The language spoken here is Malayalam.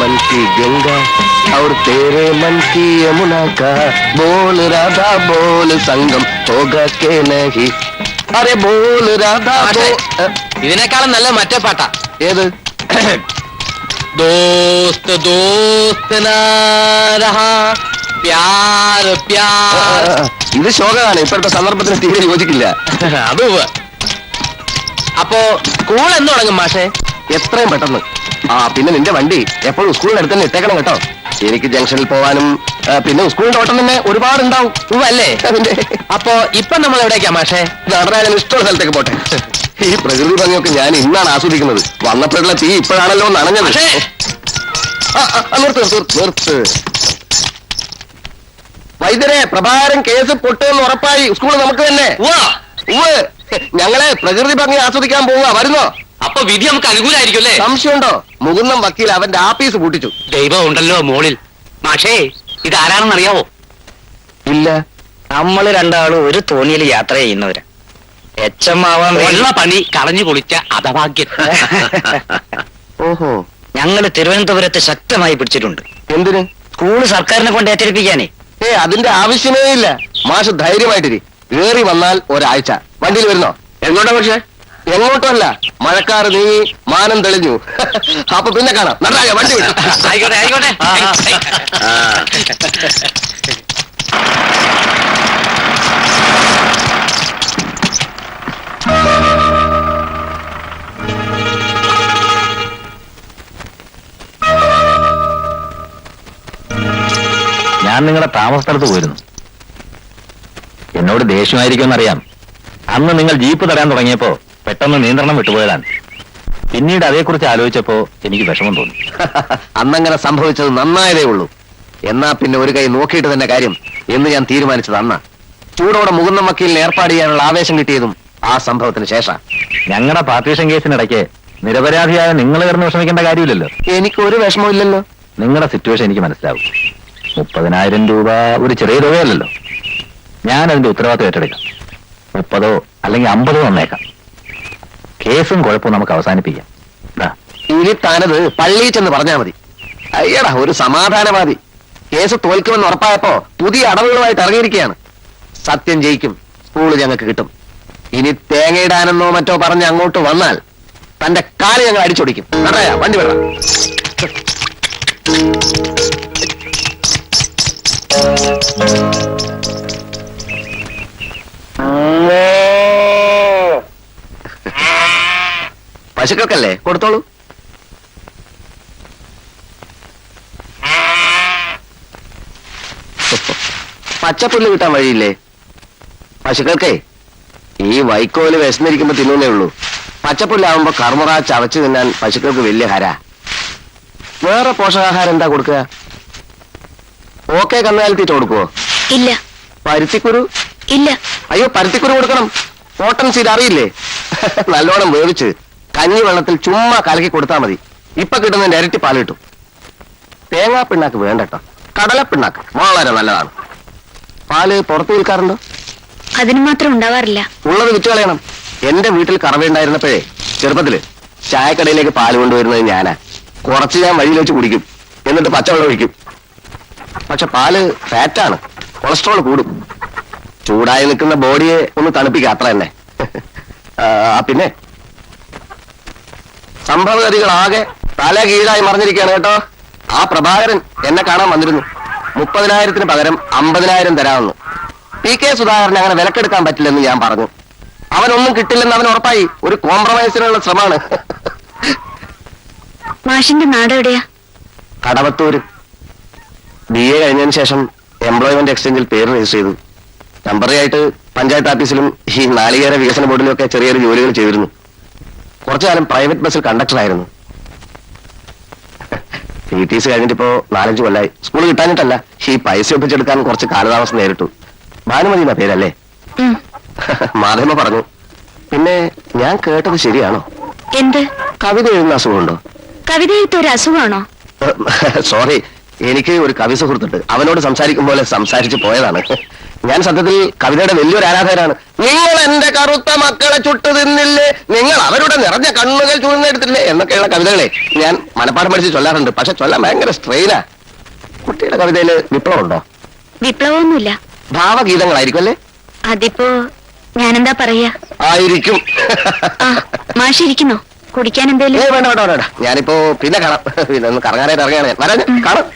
मन की गंगा और तेरे मन की यमुना का बोल राधा बोल संगम होगा के नहीं अरे बोल राधा ഇതിനേക്കാളും നല്ല മറ്റേ പാട്ടാ. ഏത്? दोस्त दोस्त ना रहा प्यार प्यार. ഇത് ശോകമാണ്. ഇപ്പോഴത്തെ സന്ദർഭത്തിന് തീരെ യോജിക്കില്ല. അത് അപ്പോ സ്കൂൾ എന്ന് തുടങ്ങും മാഷേ? എത്രയും പെട്ടെന്ന്. പിന്നെ നിന്റെ വണ്ടി എപ്പോഴും സ്കൂളിന്റെ അടുത്ത് തന്നെ ഇട്ടേക്കണം കേട്ടോ. എനിക്ക് ജംഗ്ഷനിൽ പോവാനും പിന്നെ സ്കൂളിന്റെ ഓട്ടം തന്നെ ഒരുപാട് ഉണ്ടാവും അല്ലേ? അപ്പോ ഇപ്പൊ നമ്മൾ എവിടേക്കാ മാഷേ? നടനായാലും ഇഷ്ടമുള്ള സ്ഥലത്തേക്ക് പോട്ടെ. ഈ പ്രകൃതി ഭംഗിയൊക്കെ ഞാൻ ഇന്നാണ് ആസ്വദിക്കുന്നത്. വന്നപ്പോഴുള്ള തീ ഇപ്പോഴാണല്ലോ നനഞ്ഞത്. നിർത്ത്. വൈദ്യരെ, പ്രഭാകരൻ കേസ് പൊട്ടുമെന്ന് ഉറപ്പായി. സ്കൂൾ നമുക്ക് തന്നെ. ഞങ്ങളെ പ്രകൃതി ഭംഗി ആസ്വദിക്കാൻ പോവുക. വരുന്നോ? അപ്പൊ വിധി നമുക്ക് അനുകൂലമായിരിക്കും അല്ലേ? സംശയമുണ്ടോ? മുകുന്ദം വക്കീൽ അവന്റെ ആഫീസ് പൂട്ടിച്ചു. ദൈവം ഉണ്ടല്ലോ മോളിൽ. മാഷേ, ഇതാരാണെന്ന് അറിയാവോ? ഇല്ല. നമ്മൾ രണ്ടാളും ഒരു തോണിയിൽ യാത്ര ചെയ്യുന്നവരാ. ഉള്ള പണി കളഞ്ഞു കുളിച്ച അധഭാഗ്യൻ. ഓഹോ. ഞങ്ങള് തിരുവനന്തപുരത്ത് ശക്തമായി പിടിച്ചിട്ടുണ്ട്. എന്തിന്? സ്കൂള് സർക്കാരിനെ കൊണ്ട് ഏറ്റെടുപ്പിക്കാനേ. അതിന്റെ ആവശ്യമേ ഇല്ല. മാഷ് ധൈര്യമായിട്ടിരി. കേറി വന്നാൽ ഒരാഴ്ച. വണ്ടിയിൽ വരുന്നോ? എങ്ങോട്ടാ പക്ഷേ? എങ്ങോട്ടല്ല, മഴക്കാറ് നീങ്ങി മാനം തെളിഞ്ഞു. അപ്പൊ പിന്നെ കാണാം. നടരാജ, വണ്ടി വിട്ടു. ആയിക്കോട്ടെ ആയിക്കോട്ടെ. ഞാൻ നിങ്ങളുടെ താമസ സ്ഥലത്ത് പോയിരുന്നു. എന്നോട് ദേഷ്യമായിരിക്കുമെന്നറിയാം. അന്ന് നിങ്ങൾ ജീപ്പ് തരാൻ തുടങ്ങിയപ്പോ പെട്ടെന്ന് നിയന്ത്രണം വിട്ടുപോയതാണ്. പിന്നീട് അതേക്കുറിച്ച് ആലോചിച്ചപ്പോ എനിക്ക് വിഷമം തോന്നി. അന്നങ്ങനെ സംഭവിച്ചത് നന്നായതേ ഉള്ളൂ. എന്നാ പിന്നെ ഒരു കൈ നോക്കിയിട്ട് തന്നെ കാര്യം എന്ന് ഞാൻ തീരുമാനിച്ചത് അന്നാ. ചൂടോടെ മുകുന്ദം വക്കീലിനെ ഏർപ്പാട് ചെയ്യാനുള്ള ആവേശം കിട്ടിയതും ആ സംഭവത്തിന് ശേഷം. ഞങ്ങളുടെ പാർട്ടീഷൻ കേസിനിടയ്ക്ക് നിരപരാധിയായ നിങ്ങൾ കിടന്ന് വിഷമിക്കേണ്ട കാര്യമില്ലല്ലോ. എനിക്കൊരു വിഷമമില്ലല്ലോ. നിങ്ങളുടെ സിറ്റുവേഷൻ എനിക്ക് മനസ്സിലാവും. 30,000 രൂപ ഒരു ചെറിയ തുകയല്ലല്ലോ. ഞാൻ അതിന്റെ ഉത്തരവാദിത്വം ഏറ്റെടുക്കാം. 30 അല്ലെങ്കിൽ 50 വന്നേക്കാം. കേസും കുഴപ്പവും നമുക്ക് അവസാനിപ്പിക്കാം. ഇനി താനത് പള്ളിയിൽ ചെന്ന് പറഞ്ഞാൽ മതി. അയ്യടാ, ഒരു സമാധാനവാദി. കേസ് തോൽക്കുമെന്ന് ഉറപ്പായപ്പോ പുതിയ അടവുകളുമായിട്ട് ഇറങ്ങിയിരിക്കുകയാണ്. സത്യം ജയിക്കും. സ്കൂള് ഞങ്ങൾക്ക് കിട്ടും. ഇനി തേങ്ങയിടാനെന്നോ മറ്റോ പറഞ്ഞ് അങ്ങോട്ട് വന്നാൽ തന്റെ കാല് ഞങ്ങൾ അടിച്ചൊടിക്കും. നടരായ, വണ്ടി വിടണം. പശുക്കൾക്കല്ലേ, കൊടുത്തോളൂ. പച്ചപ്പുല്ല് കിട്ടാൻ വഴിയില്ലേ? പശുക്കൾക്കേ ഈ വൈക്കോല് വിശന്നിരിക്കുമ്പോ തിന്നുന്നേ ഉള്ളൂ. പച്ചപ്പുല്ലാവുമ്പോ കർമുറ ചവച്ചു തിന്നാൻ പശുക്കൾക്ക് വലിയ ഹര. വേറെ പോഷകാഹാരം എന്താ കൊടുക്കുക? ഓക്കെ കന്നുകാലിത്തീറ്റ കൊടുക്കുവോ? ഇല്ല. പരുത്തിക്കുരു? ഇല്ല. അയ്യോ, പരുത്തിക്കുരു കൊടുക്കണം. കോട്ടൺ സീഡ് അറിയില്ലേ? നല്ലോണം വേവിച്ച് കഞ്ഞി വെള്ളത്തിൽ ചുമ്മാ കലക്കി കൊടുത്താൽ മതി. ഇപ്പൊ കിട്ടുന്നതിന്റെ ഇരട്ടി പാല് കിട്ടും. തേങ്ങാ പിണ്ണാക്ക് വേണ്ടട്ടോ. കടലപ്പിണ്ണാക്ക് വളരെ നല്ലതാണ്. പാല് പുറത്ത് വിൽക്കാറുണ്ടോ? അതിന് മാത്രം ഉണ്ടാവാറില്ല. ഉള്ളത് വിറ്റ് കളയണം. എന്റെ വീട്ടിൽ കറവയുണ്ടായിരുന്നപ്പോഴേ ചെറുപ്പത്തില് ചായക്കടയിലേക്ക് പാല് കൊണ്ടുവരുന്നത് ഞാനാ. കുറച്ച് ഞാൻ വഴിയിൽ വെച്ച് കുടിക്കും, എന്നിട്ട് പച്ചവെള്ളം ഒഴിക്കും. പക്ഷെ പാല് ഫാറ്റാണ്, കൊളസ്ട്രോൾ കൂടും. ചൂടായി നിൽക്കുന്ന ബോഡിയെ ഒന്ന് തണുപ്പിക്കുക, അത്ര തന്നെ. പിന്നെ സംഭവഗതികളാകെ തല കീഴായി മറിഞ്ഞിരിക്കുകയാണ് കേട്ടോ. ആ പ്രഭാകരൻ എന്നെ കാണാൻ വന്നിരുന്നു. 30,000 പകരം 50,000 തരാമെന്ന്. PK സുധാകരൻ അങ്ങനെ വിലക്കെടുക്കാൻ പറ്റില്ലെന്ന് ഞാൻ പറഞ്ഞു. അവനൊന്നും കിട്ടില്ലെന്ന് അവൻ ഉറപ്പായി. ഒരു കോംപ്രമൈസിനുള്ള ശ്രമമാണ്. മാഷിന്റെ നാട് എവിടെയാ? കടവത്തൂര്. BA കഴിഞ്ഞതിന് ശേഷം എംപ്ലോയ്മെന്റ് എക്സ്ചേഞ്ചിൽ പേര് രജിസ്റ്റർ ചെയ്തു. ടെമ്പററി ആയിട്ട് പഞ്ചായത്ത് ഓഫീസിലും ഈ നാളികേര വികസന ബോർഡിലും ഒക്കെ ചെറിയ ചെറിയ ജോലികൾ ചെയ്തിരുന്നു. കുറച്ചു കാലം പ്രൈവറ്റ് ബസ്സിൽ കണ്ടക്ടർ ആയിരുന്നു. TTC കഴിഞ്ഞിട്ടിപ്പോ 4-5 കൊല്ലായി. സ്കൂൾ കിട്ടാനിട്ടല്ല, ഈ പൈസ ഒപ്പിച്ചെടുക്കാൻ കുറച്ച് കാലതാമസം നേരിട്ടു. ഭാനുമതി എന്ന പേരല്ലേ? മാധവ പറഞ്ഞു. പിന്നെ ഞാൻ കേട്ടത് ശരിയാണോ? എന്ത്? കവിത എഴുതുന്ന അസുഖമുണ്ടോ? കവിത എഴുത്ത ഒരു അസുഖമാണോ? സോറി, എനിക്ക് ഒരു കവി സുഹൃത്തുണ്ട്. അവനോട് സംസാരിക്കും പോലെ സംസാരിച്ചു പോയതാണ്. ഞാൻ സത്യത്തിൽ കവിതയുടെ വലിയൊരു ആരാധകരാണ്. നിങ്ങൾ എന്റെ കറുത്ത മക്കളെ ചുട്ടു തിന്നില്ലേ, നിങ്ങൾ അവരുടെ നിറഞ്ഞ കണ്ണുകൾ ചൂഴ്ന്നെടുത്തില്ലേ എന്നൊക്കെയുള്ള കവിതകളെ ഞാൻ മനപ്പാഠം പഠിച്ച് ചൊല്ലാറുണ്ട്. പക്ഷെ ചൊല്ലാൻ ഭയങ്കര സ്ട്രെയിനാ. കുട്ടിയുടെ കവിതയില് വിപ്ലവം ഉണ്ടോ? വിപ്ലവമൊന്നുമില്ല. ഭാവഗീതങ്ങളായിരിക്കും അല്ലേ? അതിപ്പോ ഞാനെന്താ പറയാ? ആയിരിക്കും. ആ മാഷിരിക്കുന്നോ? കുടിക്കാൻ എന്തേലും? വേണ്ട വേണ്ട വേണ്ട, ഞാനിപ്പോ പിന്നെ കാണാം. പിന്നെ ഒന്ന് കറങ്ങാനായിട്ട് ഇറങ്ങുകയാണ് ഞാൻ. വരാം, കാണാം.